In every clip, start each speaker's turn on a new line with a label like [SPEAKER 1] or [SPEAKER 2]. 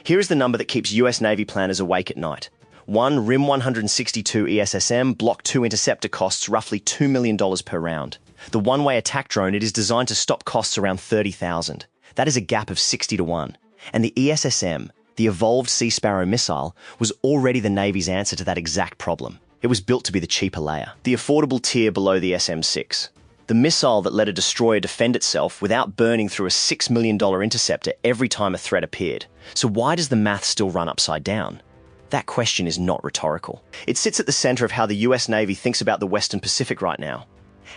[SPEAKER 1] Here is the number that keeps US Navy planners awake at night. One RIM 162 ESSM Block 2 interceptor costs roughly $2 million per round. The one-way attack drone, it is designed to stop costs around $30,000. That is a gap of 60 to 1. And the ESSM, the Evolved Sea Sparrow missile, was already the Navy's answer to that exact problem. It was built to be the cheaper layer, the affordable tier below the SM-6. The missile that let a destroyer defend itself without burning through a $6 million interceptor every time a threat appeared. So why does the math still run upside down? That question is not rhetorical. It sits at the center of how the US Navy thinks about the Western Pacific right now.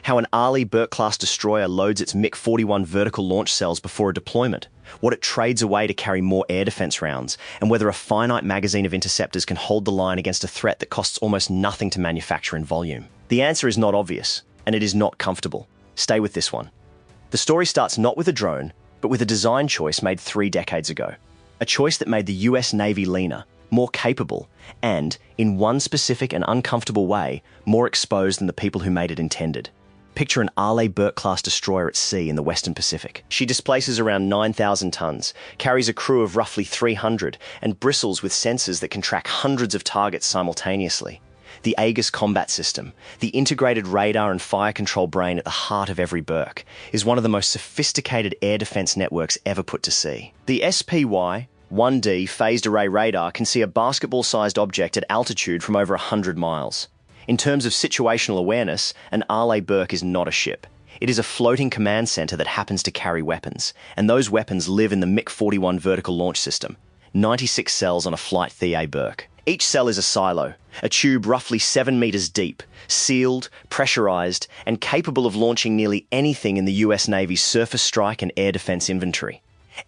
[SPEAKER 1] How an Arleigh Burke class destroyer loads its MiG-41 vertical launch cells before a deployment, what it trades away to carry more air defense rounds, and whether a finite magazine of interceptors can hold the line against a threat that costs almost nothing to manufacture in volume. The answer is not obvious, and it is not comfortable. Stay with this one. The story starts not with a drone, but with a design choice made 3 decades ago. A choice that made the US Navy leaner, more capable, and, in one specific and uncomfortable way, more exposed than the people who made it intended. Picture an Arleigh Burke class destroyer at sea in the Western Pacific. She displaces around 9,000 tons, carries a crew of roughly 300, and bristles with sensors that can track hundreds of targets simultaneously. The Aegis combat system, the integrated radar and fire control brain at the heart of every Burke, is one of the most sophisticated air defense networks ever put to sea. The SPY-1D phased array radar can see a basketball-sized object at altitude from over 100 miles. In terms of situational awareness, an Arleigh Burke is not a ship. It is a floating command center that happens to carry weapons, and those weapons live in the MiG-41 vertical launch system. 96 cells on a Flight The Burke. Each cell is a silo, a tube roughly 7 meters deep, sealed, pressurized, and capable of launching nearly anything in the US Navy's surface strike and air defense inventory.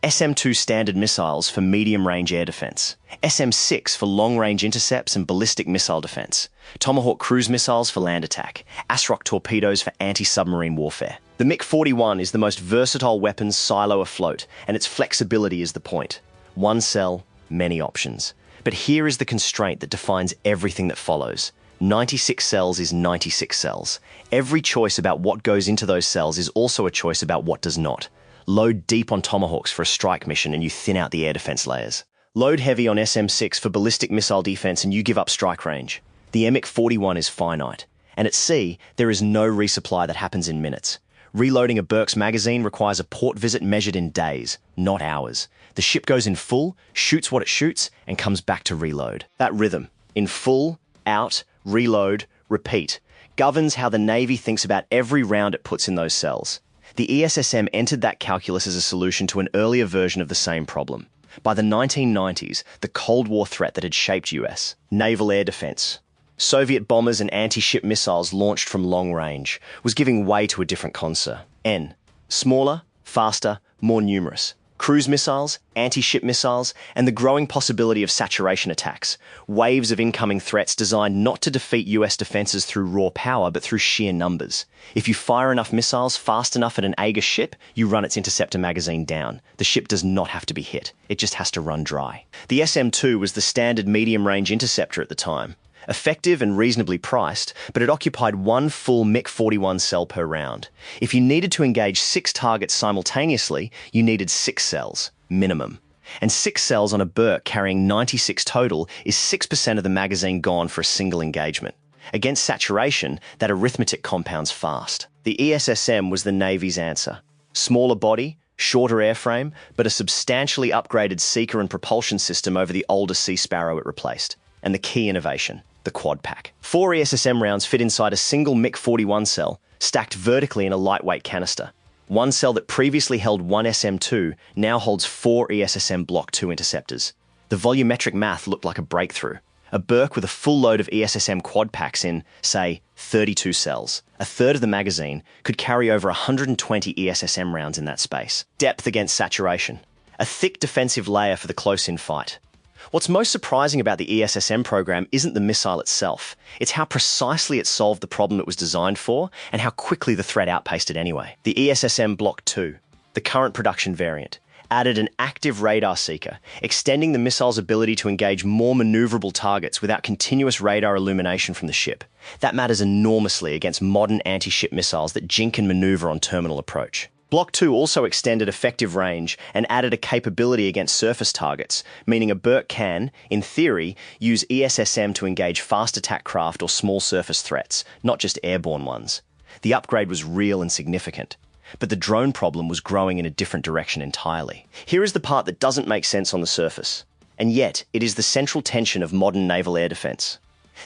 [SPEAKER 1] SM-2 standard missiles for medium-range air defense, SM-6 for long-range intercepts and ballistic missile defense, Tomahawk cruise missiles for land attack, ASROC torpedoes for anti-submarine warfare. The MiG-41 is the most versatile weapons silo afloat, and its flexibility is the point. One cell, many options. But here is the constraint that defines everything that follows. 96 cells is 96 cells. Every choice about what goes into those cells is also a choice about what does not. Load deep on Tomahawks for a strike mission and you thin out the air defense layers. Load heavy on SM-6 for ballistic missile defense and you give up strike range. The MiG-41 is finite. And at sea, there is no resupply that happens in minutes. Reloading a Burke's magazine requires a port visit measured in days, not hours. The ship goes in full, shoots what it shoots, and comes back to reload. That rhythm, in full, out, reload, repeat, governs how the Navy thinks about every round it puts in those cells. The ESSM entered that calculus as a solution to an earlier version of the same problem. By the 1990s, the Cold War threat that had shaped US naval air defense, Soviet bombers and anti-ship missiles launched from long range, was giving way to a different concern. Smaller, faster, more numerous. Cruise missiles, anti-ship missiles, and the growing possibility of saturation attacks, waves of incoming threats designed not to defeat US defenses through raw power, but through sheer numbers. If you fire enough missiles fast enough at an Aegis ship, you run its interceptor magazine down. The ship does not have to be hit. It just has to run dry. The SM-2 was the standard medium-range interceptor at the time. Effective and reasonably priced, but it occupied one full MiG-41 cell per round. If you needed to engage 6 targets simultaneously, you needed 6 cells, minimum. And 6 cells on a Burke carrying 96 total is 6% of the magazine gone for a single engagement. Against saturation, that arithmetic compounds fast. The ESSM was the Navy's answer. Smaller body, shorter airframe, but a substantially upgraded seeker and propulsion system over the older Sea Sparrow it replaced. And the key innovation, the quad pack. 4 ESSM rounds fit inside a single MiG-41 cell, stacked vertically in a lightweight canister. One cell that previously held 1 SM-2 now holds 4 ESSM Block 2 interceptors. The volumetric math looked like a breakthrough. A Burke with a full load of ESSM quad packs in, say, 32 cells, a third of the magazine, could carry over 120 ESSM rounds in that space. Depth against saturation. A thick defensive layer for the close-in fight. What's most surprising about the ESSM program isn't the missile itself. It's how precisely it solved the problem it was designed for and how quickly the threat outpaced it anyway. The ESSM Block 2, the current production variant, added an active radar seeker, extending the missile's ability to engage more maneuverable targets without continuous radar illumination from the ship. That matters enormously against modern anti-ship missiles that jink and maneuver on terminal approach. Block 2 also extended effective range and added a capability against surface targets, meaning a Burke can, in theory, use ESSM to engage fast attack craft or small surface threats, not just airborne ones. The upgrade was real and significant, but the drone problem was growing in a different direction entirely. Here is the part that doesn't make sense on the surface, and yet it is the central tension of modern naval air defense.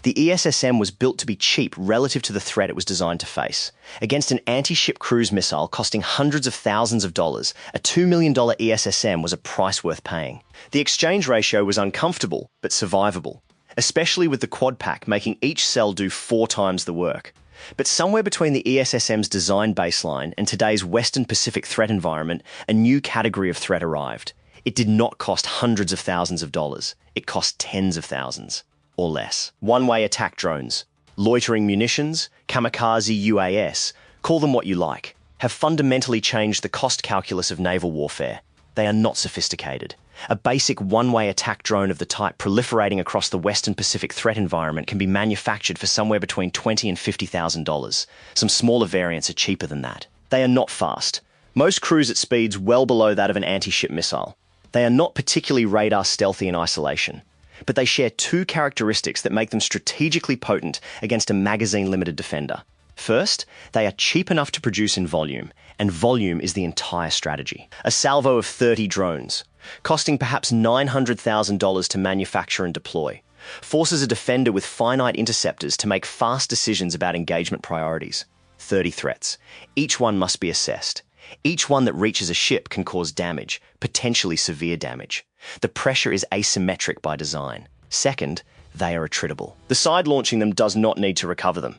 [SPEAKER 1] The ESSM was built to be cheap relative to the threat it was designed to face. Against an anti-ship cruise missile costing hundreds of thousands of dollars, a $2 million ESSM was a price worth paying. The exchange ratio was uncomfortable, but survivable, especially with the quad pack making each cell do 4 times the work. But somewhere between the ESSM's design baseline and today's Western Pacific threat environment, a new category of threat arrived. It did not cost hundreds of thousands of dollars. It cost tens of thousands. Or less. One-way attack drones, loitering munitions, kamikaze UAS, call them what you like, have fundamentally changed the cost calculus of naval warfare. They are not sophisticated. A basic one-way attack drone of the type proliferating across the Western Pacific threat environment can be manufactured for somewhere between $20,000 and $50,000. Some smaller variants are cheaper than that. They are not fast. Most cruise at speeds well below that of an anti-ship missile. They are not particularly radar stealthy in isolation, but they share 2 characteristics that make them strategically potent against a magazine-limited defender. First, they are cheap enough to produce in volume, and volume is the entire strategy. A salvo of 30 drones, costing perhaps $900,000 to manufacture and deploy, forces a defender with finite interceptors to make fast decisions about engagement priorities. 30 threats. Each one must be assessed. Each one that reaches a ship can cause damage, potentially severe damage. The pressure is asymmetric by design. Second, they are attritable. The side launching them does not need to recover them.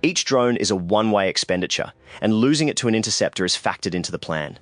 [SPEAKER 1] Each drone is a one-way expenditure, and losing it to an interceptor is factored into the plan.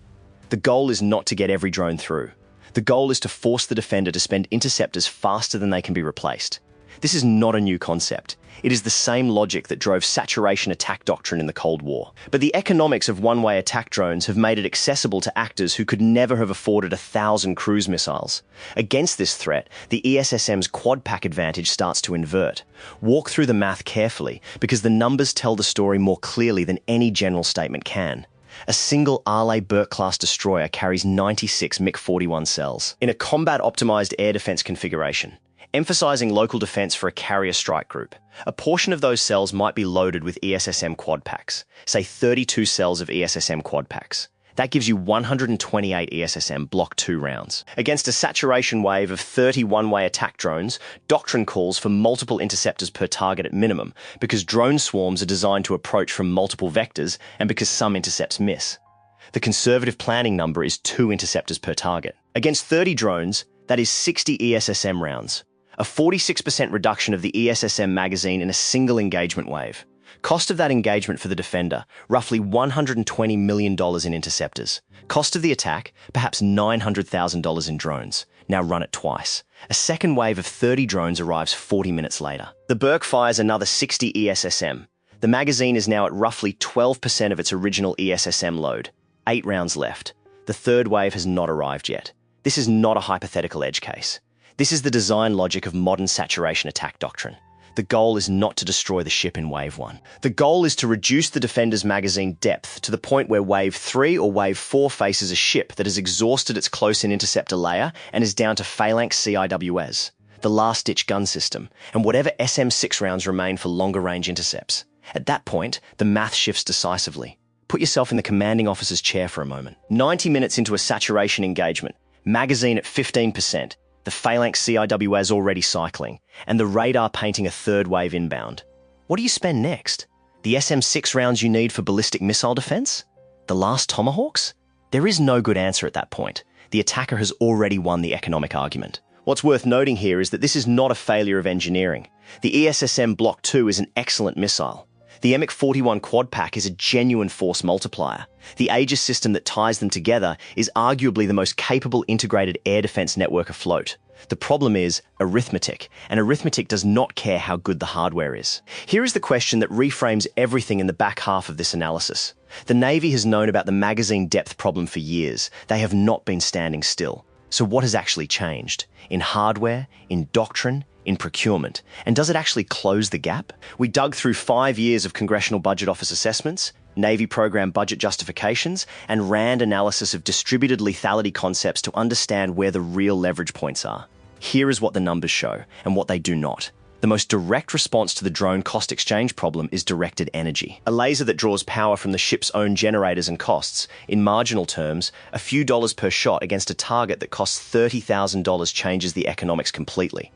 [SPEAKER 1] The goal is not to get every drone through. The goal is to force the defender to spend interceptors faster than they can be replaced. This is not a new concept. It is the same logic that drove saturation attack doctrine in the Cold War. But the economics of one-way attack drones have made it accessible to actors who could never have afforded 1,000 cruise missiles. Against this threat, the ESSM's quad pack advantage starts to invert. Walk through the math carefully, because the numbers tell the story more clearly than any general statement can. A single Arleigh Burke class destroyer carries 96 MiG-41 cells in a combat-optimized air defense configuration, emphasizing local defense for a carrier strike group. A portion of those cells might be loaded with ESSM quad packs, say 32 cells of ESSM quad packs. That gives you 128 ESSM Block 2 rounds. Against a saturation wave of 30 one-way attack drones, doctrine calls for multiple interceptors per target at minimum, because drone swarms are designed to approach from multiple vectors and because some intercepts miss. The conservative planning number is 2 interceptors per target. Against 30 drones, that is 60 ESSM rounds. A 46% reduction of the ESSM magazine in a single engagement wave. Cost of that engagement for the defender, roughly $120 million in interceptors. Cost of the attack, perhaps $900,000 in drones. Now run it twice. A second wave of 30 drones arrives 40 minutes later. The Burke fires another 60 ESSM. The magazine is now at roughly 12% of its original ESSM load. 8 rounds left. The third wave has not arrived yet. This is not a hypothetical edge case. This is the design logic of modern saturation attack doctrine. The goal is not to destroy the ship in Wave 1. The goal is to reduce the defender's magazine depth to the point where Wave 3 or Wave 4 faces a ship that has exhausted its close-in interceptor layer and is down to phalanx CIWS, the last-ditch gun system, and whatever SM-6 rounds remain for longer-range intercepts. At that point, the math shifts decisively. Put yourself in the commanding officer's chair for a moment. 90 minutes into a saturation engagement, magazine at 15%, the phalanx CIWS already cycling, and the radar painting a third wave inbound. What do you spend next? The SM-6 rounds you need for ballistic missile defense? The last Tomahawks? There is no good answer at that point. The attacker has already won the economic argument. What's worth noting here is that this is not a failure of engineering. The ESSM Block 2 is an excellent missile. The MiG-41 quad pack is a genuine force multiplier. The Aegis system that ties them together is arguably the most capable integrated air defense network afloat. The problem is arithmetic, and arithmetic does not care how good the hardware is. Here is the question that reframes everything in the back half of this analysis. The Navy has known about the magazine depth problem for years. They have not been standing still. So what has actually changed? In hardware, in doctrine, in procurement? And does it actually close the gap? We dug through 5 years of Congressional Budget Office assessments. Navy program budget justifications, and RAND analysis of distributed lethality concepts to understand where the real leverage points are. Here is what the numbers show, and what they do not. The most direct response to the drone cost exchange problem is directed energy. A laser that draws power from the ship's own generators and costs, in marginal terms, a few dollars per shot against a target that costs $30,000 changes the economics completely.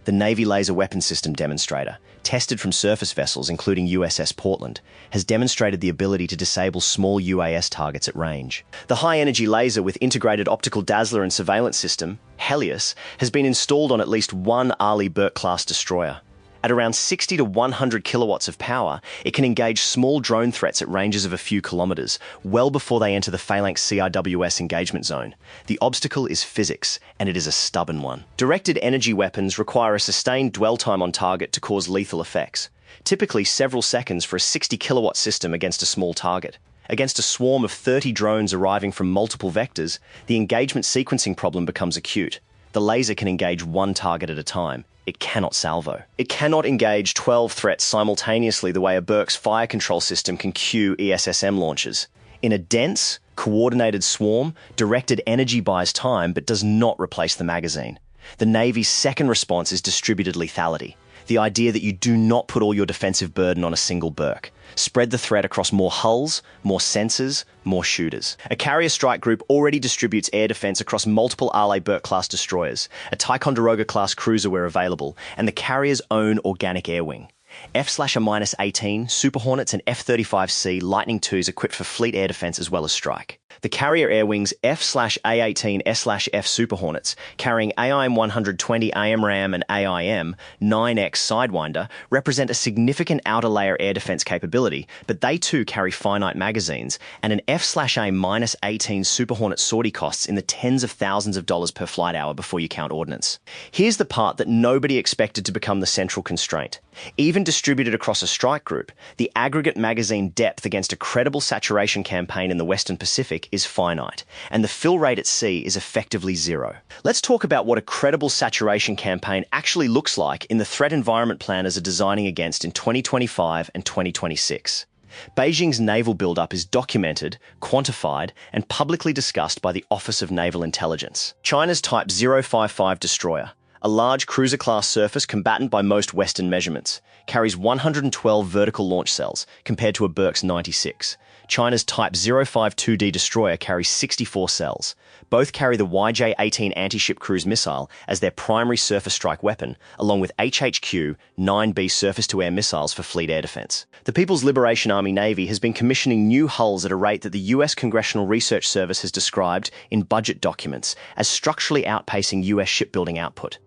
[SPEAKER 1] The Navy Laser Weapon System demonstrator, tested from surface vessels including USS Portland, has demonstrated the ability to disable small UAS targets at range. The high-energy laser with integrated optical dazzler and surveillance system, Helios, has been installed on at least one Arleigh Burke class destroyer. At around 60 to 100 kilowatts of power, it can engage small drone threats at ranges of a few kilometers, well before they enter the Phalanx CIWS engagement zone. The obstacle is physics, and it is a stubborn one. Directed energy weapons require a sustained dwell time on target to cause lethal effects, typically several seconds for a 60 kilowatt system against a small target. Against a swarm of 30 drones arriving from multiple vectors, the engagement sequencing problem becomes acute. The laser can engage one target at a time. It cannot salvo. It cannot engage 12 threats simultaneously the way a Burke's fire control system can cue ESSM launches. In a dense, coordinated swarm, directed energy buys time but does not replace the magazine. The Navy's second response is distributed lethality, the idea that you do not put all your defensive burden on a single Burke. Spread the threat across more hulls, more sensors, more shooters. A carrier strike group already distributes air defense across multiple Arleigh Burke class destroyers, a Ticonderoga class cruiser where available, and the carrier's own organic air wing. F/A-18, Super Hornets, and F-35C Lightning IIs equipped for fleet air defense as well as strike. The carrier air wings F/A-18S/F Super Hornets, carrying AIM-120 AMRAAM and AIM 9X Sidewinder, represent a significant outer layer air defense capability, but they too carry finite magazines, and an F/A-18 Super Hornet sortie costs in the tens of thousands of dollars per flight hour before you count ordnance. Here's the part that nobody expected to become the central constraint. Even distributed across a strike group, the aggregate magazine depth against a credible saturation campaign in the Western Pacific is finite, and the fill rate at sea is effectively zero. Let's talk about what a credible saturation campaign actually looks like in the threat environment planners are designing against in 2025 and 2026. Beijing's naval buildup is documented, quantified, and publicly discussed by the Office of Naval Intelligence. China's Type 055 destroyer, a large cruiser-class surface combatant by most Western measurements, carries 112 vertical launch cells, compared to a Burke's 96. China's Type 052D destroyer carries 64 cells. Both carry the YJ-18 anti-ship cruise missile as their primary surface strike weapon, along with HHQ-9B surface-to-air missiles for fleet air defense. The People's Liberation Army Navy has been commissioning new hulls at a rate that the U.S. Congressional Research Service has described in budget documents as structurally outpacing U.S. shipbuilding output.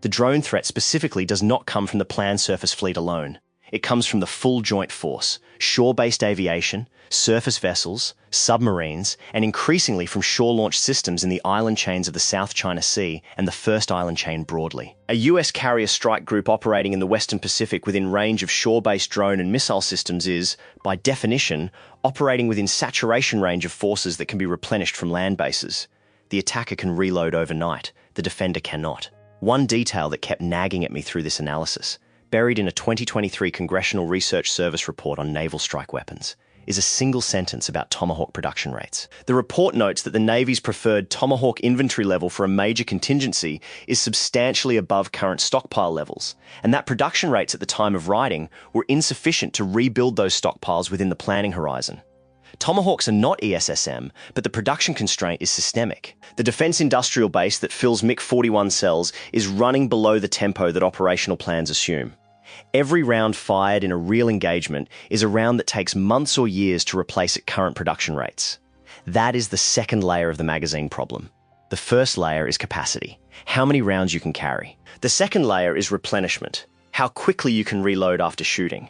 [SPEAKER 1] The drone threat specifically does not come from the planned surface fleet alone. It comes from the full joint force, shore-based aviation, surface vessels, submarines, and increasingly from shore-launched systems in the island chains of the South China Sea and the First Island Chain broadly. A U.S. carrier strike group operating in the Western Pacific within range of shore-based drone and missile systems is, by definition, operating within saturation range of forces that can be replenished from land bases. The attacker can reload overnight. The defender cannot. One detail that kept nagging at me through this analysis, buried in a 2023 Congressional Research Service report on naval strike weapons, is a single sentence about Tomahawk production rates. The report notes that the Navy's preferred Tomahawk inventory level for a major contingency is substantially above current stockpile levels, and that production rates at the time of writing were insufficient to rebuild those stockpiles within the planning horizon. Tomahawks are not ESSM, but the production constraint is systemic. The defense industrial base that fills MiG-41 cells is running below the tempo that operational plans assume. Every round fired in a real engagement is a round that takes months or years to replace at current production rates. That is the second layer of the magazine problem. The first layer is capacity, how many rounds you can carry. The second layer is replenishment, how quickly you can reload after shooting.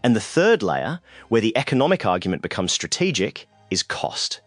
[SPEAKER 1] And the third layer, where the economic argument becomes strategic, is cost.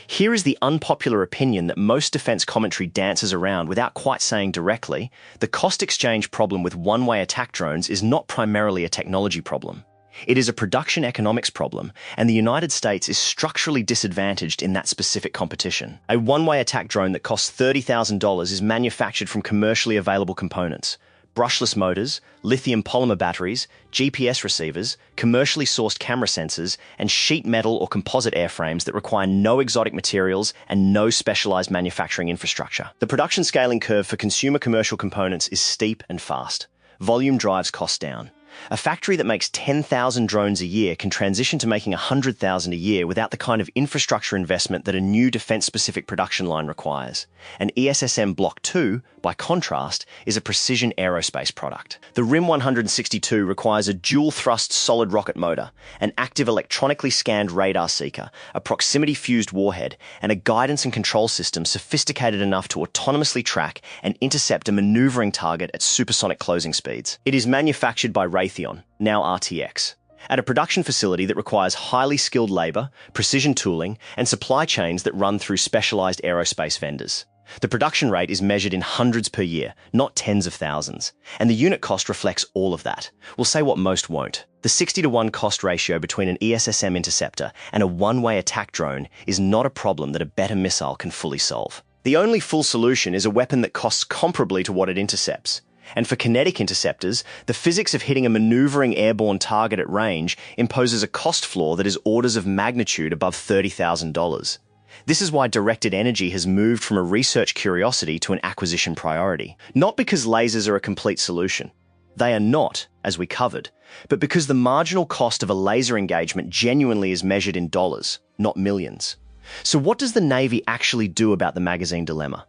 [SPEAKER 1] Here is the unpopular opinion that most defense commentary dances around without quite saying directly: the cost exchange problem with one-way attack drones is not primarily a technology problem. It is a production economics problem, and the United States is structurally disadvantaged in that specific competition. A one-way attack drone that costs $30,000 is manufactured from commercially available components: brushless motors, lithium polymer batteries, GPS receivers, commercially sourced camera sensors, and sheet metal or composite airframes that require no exotic materials and no specialized manufacturing infrastructure. The production scaling curve for consumer commercial components is steep and fast. Volume drives costs down. A factory that makes 10,000 drones a year can transition to making 100,000 a year without the kind of infrastructure investment that a new defense-specific production line requires. An ESSM Block 2, by contrast, is a precision aerospace product. The RIM 162 requires a dual-thrust solid rocket motor, an active electronically scanned radar seeker, a proximity-fused warhead, and a guidance and control system sophisticated enough to autonomously track and intercept a maneuvering target at supersonic closing speeds. It is manufactured by Raytheon, now RTX, at a production facility that requires highly skilled labor, precision tooling, and supply chains that run through specialized aerospace vendors. The production rate is measured in hundreds per year, not tens of thousands, and the unit cost reflects all of that. We'll say what most won't. The 60-to-1 cost ratio between an ESSM interceptor and a one-way attack drone is not a problem that a better missile can fully solve. The only full solution is a weapon that costs comparably to what it intercepts. And for kinetic interceptors, the physics of hitting a maneuvering airborne target at range imposes a cost floor that is orders of magnitude above $30,000. This is why directed energy has moved from a research curiosity to an acquisition priority. Not because lasers are a complete solution. They are not, as we covered, but because the marginal cost of a laser engagement genuinely is measured in dollars, not millions. So what does the Navy actually do about the magazine dilemma?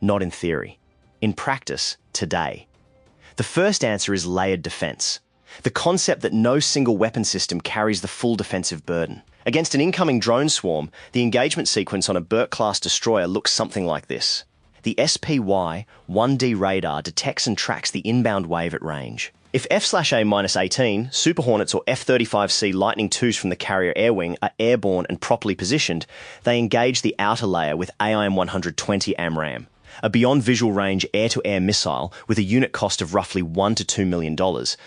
[SPEAKER 1] Not in theory. In practice, today. The first answer is layered defense. The concept that no single weapon system carries the full defensive burden. Against an incoming drone swarm, the engagement sequence on a Burke-class destroyer looks something like this. The SPY-1D radar detects and tracks the inbound wave at range. If F/A-18, Super Hornets, or F-35C Lightning IIs from the carrier air wing are airborne and properly positioned, they engage the outer layer with AIM-120 AMRAAM, a beyond visual range air-to-air missile with a unit cost of roughly $1 to $2 million,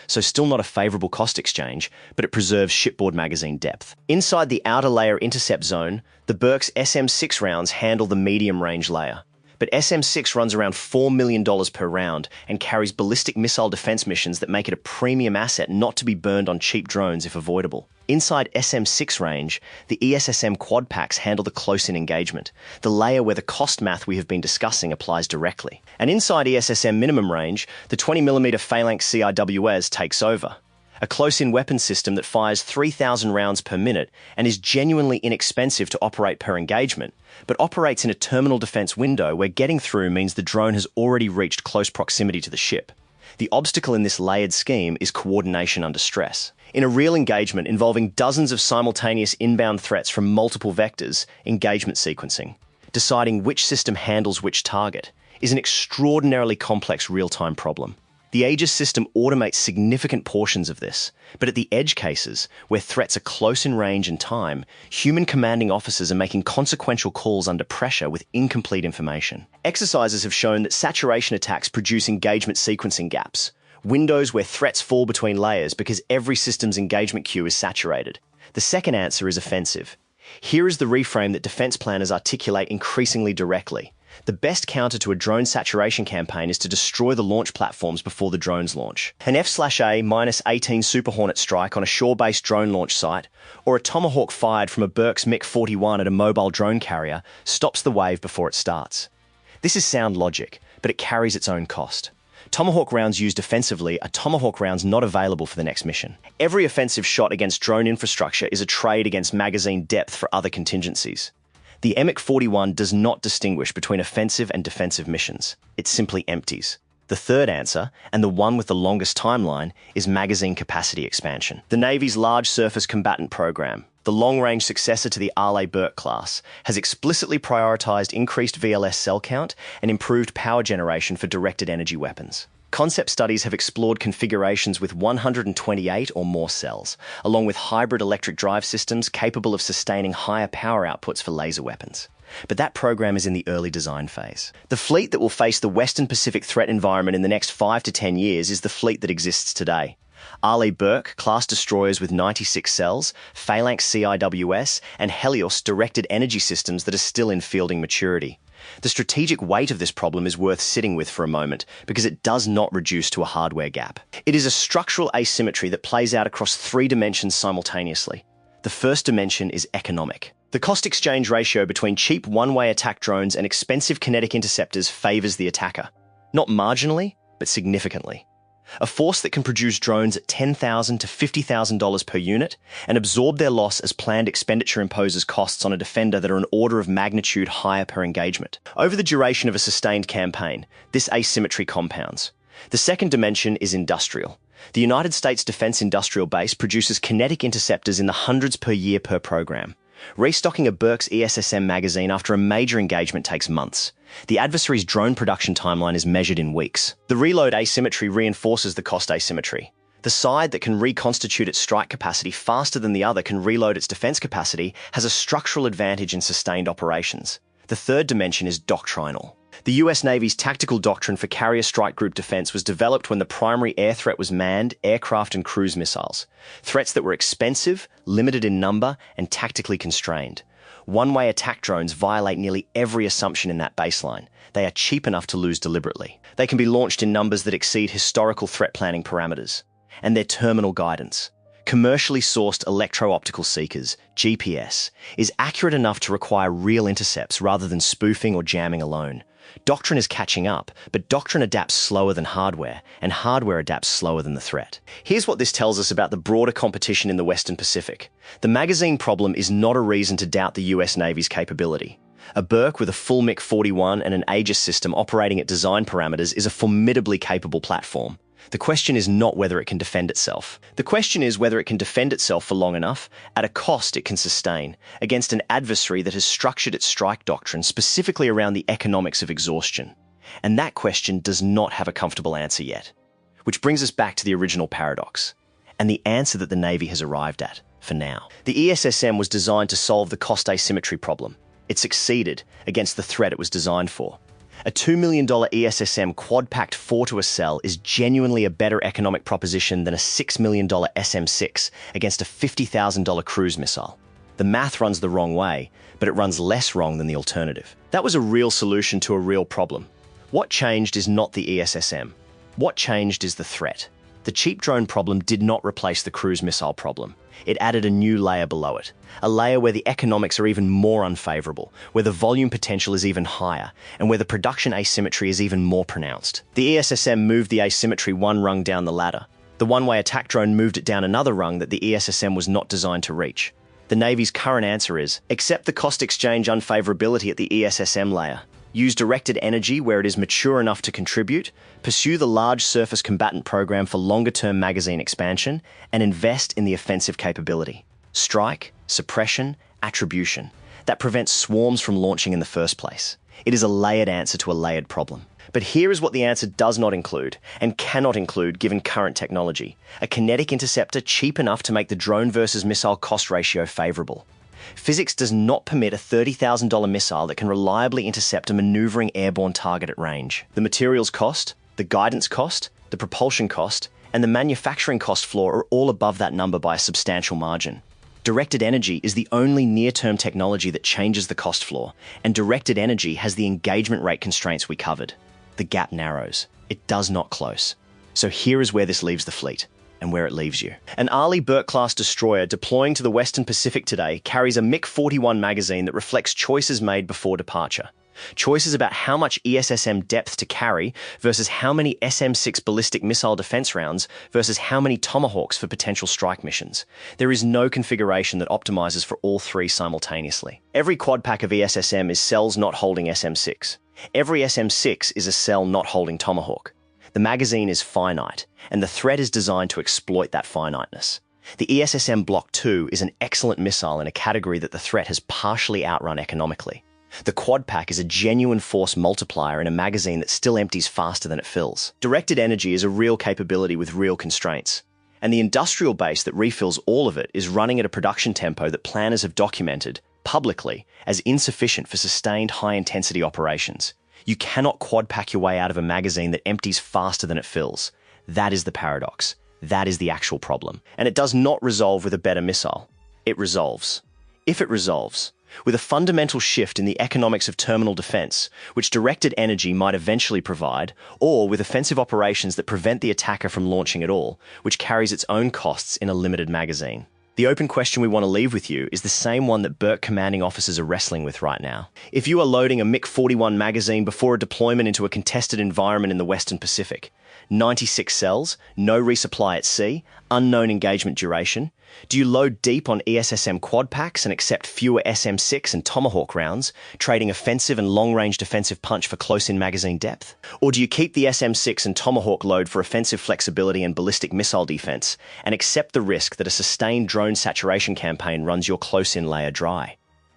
[SPEAKER 1] so still not a favorable cost exchange, but it preserves shipboard magazine depth. Inside the outer layer intercept zone, the Burke's SM-6 rounds handle the medium range layer. But SM-6 runs around $4 million per round and carries ballistic missile defense missions that make it a premium asset not to be burned on cheap drones if avoidable. Inside SM-6 range, the ESSM quad packs handle the close-in engagement, the layer where the cost math we have been discussing applies directly. And inside ESSM minimum range, the 20mm Phalanx CIWS takes over. A close-in weapon system that fires 3,000 rounds per minute and is genuinely inexpensive to operate per engagement, but operates in a terminal defense window where getting through means the drone has already reached close proximity to the ship. The obstacle in this layered scheme is coordination under stress. In a real engagement involving dozens of simultaneous inbound threats from multiple vectors, engagement sequencing, deciding which system handles which target, is an extraordinarily complex real-time problem. The Aegis system automates significant portions of this, but at the edge cases, where threats are close in range and time, human commanding officers are making consequential calls under pressure with incomplete information. Exercises have shown that saturation attacks produce engagement sequencing gaps, windows where threats fall between layers because every system's engagement queue is saturated. The second answer is offensive. Here is the reframe that defense planners articulate increasingly directly. The best counter to a drone saturation campaign is to destroy the launch platforms before the drones launch. An F/A-18 Super Hornet strike on a shore-based drone launch site, or a Tomahawk fired from a Burke's MiG-41 at a mobile drone carrier, stops the wave before it starts. This is sound logic, but it carries its own cost. Tomahawk rounds used offensively are Tomahawk rounds not available for the next mission. Every offensive shot against drone infrastructure is a trade against magazine depth for other contingencies. The MiG-41 does not distinguish between offensive and defensive missions. It simply empties. The third answer, and the one with the longest timeline, is magazine capacity expansion. The Navy's Large Surface Combatant Program, the long-range successor to the Arleigh Burke class, has explicitly prioritized increased VLS cell count and improved power generation for directed energy weapons. Concept studies have explored configurations with 128 or more cells, along with hybrid electric drive systems capable of sustaining higher power outputs for laser weapons. But that program is in the early design phase. The fleet that will face the Western Pacific threat environment in the next 5 to 10 years is the fleet that exists today. Arleigh Burke class destroyers with 96 cells, Phalanx CIWS, and Helios directed energy systems that are still in fielding maturity. The strategic weight of this problem is worth sitting with for a moment because it does not reduce to a hardware gap. It is a structural asymmetry that plays out across 3 dimensions simultaneously. The first dimension is economic. The cost-exchange ratio between cheap one-way attack drones and expensive kinetic interceptors favors the attacker. Not marginally, but significantly. A force that can produce drones at $10,000 to $50,000 per unit and absorb their loss as planned expenditure imposes costs on a defender that are an order of magnitude higher per engagement. Over the duration of a sustained campaign, this asymmetry compounds. The second dimension is industrial. The United States Defense Industrial Base produces kinetic interceptors in the hundreds per year per program. Restocking a Burke's ESSM magazine after a major engagement takes months. The adversary's drone production timeline is measured in weeks. The reload asymmetry reinforces the cost asymmetry. The side that can reconstitute its strike capacity faster than the other can reload its defense capacity has a structural advantage in sustained operations. The third dimension is doctrinal. The US Navy's tactical doctrine for carrier strike group defense was developed when the primary air threat was manned, aircraft and cruise missiles. Threats that were expensive, limited in number, and tactically constrained. One-way attack drones violate nearly every assumption in that baseline. They are cheap enough to lose deliberately. They can be launched in numbers that exceed historical threat planning parameters. And their terminal guidance. Commercially sourced electro-optical seekers, GPS, is accurate enough to require real intercepts rather than spoofing or jamming alone. Doctrine is catching up, but doctrine adapts slower than hardware, and hardware adapts slower than the threat. Here's what this tells us about the broader competition in the Western Pacific. The magazine problem is not a reason to doubt the US Navy's capability. A Burke with a full MiG-41 and an Aegis system operating at design parameters is a formidably capable platform. The question is not whether it can defend itself. The question is whether it can defend itself for long enough, at a cost it can sustain, against an adversary that has structured its strike doctrine specifically around the economics of exhaustion. And that question does not have a comfortable answer yet. Which brings us back to the original paradox, and the answer that the Navy has arrived at, for now. The ESSM was designed to solve the cost asymmetry problem. It succeeded against the threat it was designed for. A $2 million ESSM quad-packed 4 to a cell is genuinely a better economic proposition than a $6 million SM-6 against a $50,000 cruise missile. The math runs the wrong way, but it runs less wrong than the alternative. That was a real solution to a real problem. What changed is not the ESSM. What changed is the threat. The cheap drone problem did not replace the cruise missile problem. It added a new layer below it, a layer where the economics are even more unfavorable, where the volume potential is even higher, and where the production asymmetry is even more pronounced. The ESSM moved the asymmetry one rung down the ladder. The one-way attack drone moved it down another rung that the ESSM was not designed to reach. The Navy's current answer is, accept the cost exchange unfavorability at the ESSM layer. Use directed energy where it is mature enough to contribute, pursue the large surface combatant program for longer-term magazine expansion, and invest in the offensive capability. Strike, suppression, attribution. That prevents swarms from launching in the first place. It is a layered answer to a layered problem. But here is what the answer does not include, and cannot include given current technology. A kinetic interceptor cheap enough to make the drone versus missile cost ratio favorable. Physics does not permit a $30,000 missile that can reliably intercept a maneuvering airborne target at range. The materials cost, the guidance cost, the propulsion cost, and the manufacturing cost floor are all above that number by a substantial margin. Directed energy is the only near-term technology that changes the cost floor, and directed energy has the engagement rate constraints we covered. The gap narrows. It does not close. So here is where this leaves the fleet. And where it leaves you. An Arleigh Burke class destroyer deploying to the Western Pacific today carries a MiG-41 magazine that reflects choices made before departure. Choices about how much ESSM depth to carry versus how many SM-6 ballistic missile defense rounds versus how many Tomahawks for potential strike missions. There is no configuration that optimizes for all 3 simultaneously. Every quad pack of ESSM is cells not holding SM-6. Every SM-6 is a cell not holding Tomahawk. The magazine is finite, and the threat is designed to exploit that finiteness. The ESSM Block 2 is an excellent missile in a category that the threat has partially outrun economically. The quad pack is a genuine force multiplier in a magazine that still empties faster than it fills. Directed energy is a real capability with real constraints. And the industrial base that refills all of it is running at a production tempo that planners have documented, publicly, as insufficient for sustained high-intensity operations. You cannot quad pack your way out of a magazine that empties faster than it fills. That is the paradox. That is the actual problem. And it does not resolve with a better missile. It resolves. If it resolves, With a fundamental shift in the economics of terminal defense, which directed energy might eventually provide, or with offensive operations that prevent the attacker from launching at all, which carries its own costs in a limited magazine. The open question we want to leave with you is the same one that Burke commanding officers are wrestling with right now. If you are loading a MiG-41 magazine before a deployment into a contested environment in the Western Pacific, 96 cells, no resupply at sea, unknown engagement duration, do you load deep on ESSM quad packs and accept fewer SM-6 and Tomahawk rounds, trading offensive and long-range defensive punch for close-in magazine depth? Or do you keep the SM-6 and Tomahawk load for offensive flexibility and ballistic missile defense and accept the risk that a sustained drone saturation campaign runs your close-in layer dry?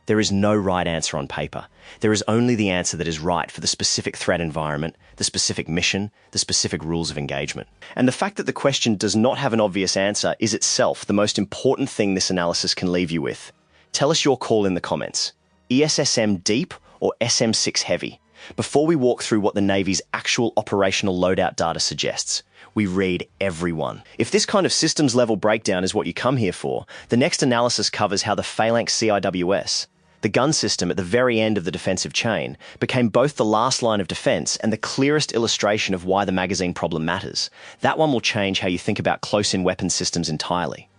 [SPEAKER 1] There is no right answer on paper. There is only the answer that is right for the specific threat environment, the specific mission, the specific rules of engagement. And the fact that the question does not have an obvious answer is itself the most important thing this analysis can leave you with. Tell us your call in the comments. ESSM deep or SM-6 heavy? Before we walk through what the Navy's actual operational loadout data suggests, we read everyone. If this kind of systems level breakdown is what you come here for, the next analysis covers how the Phalanx CIWS, the gun system at the very end of the defensive chain, became both the last line of defense and the clearest illustration of why the magazine problem matters. That one will change how you think about close-in weapons systems entirely.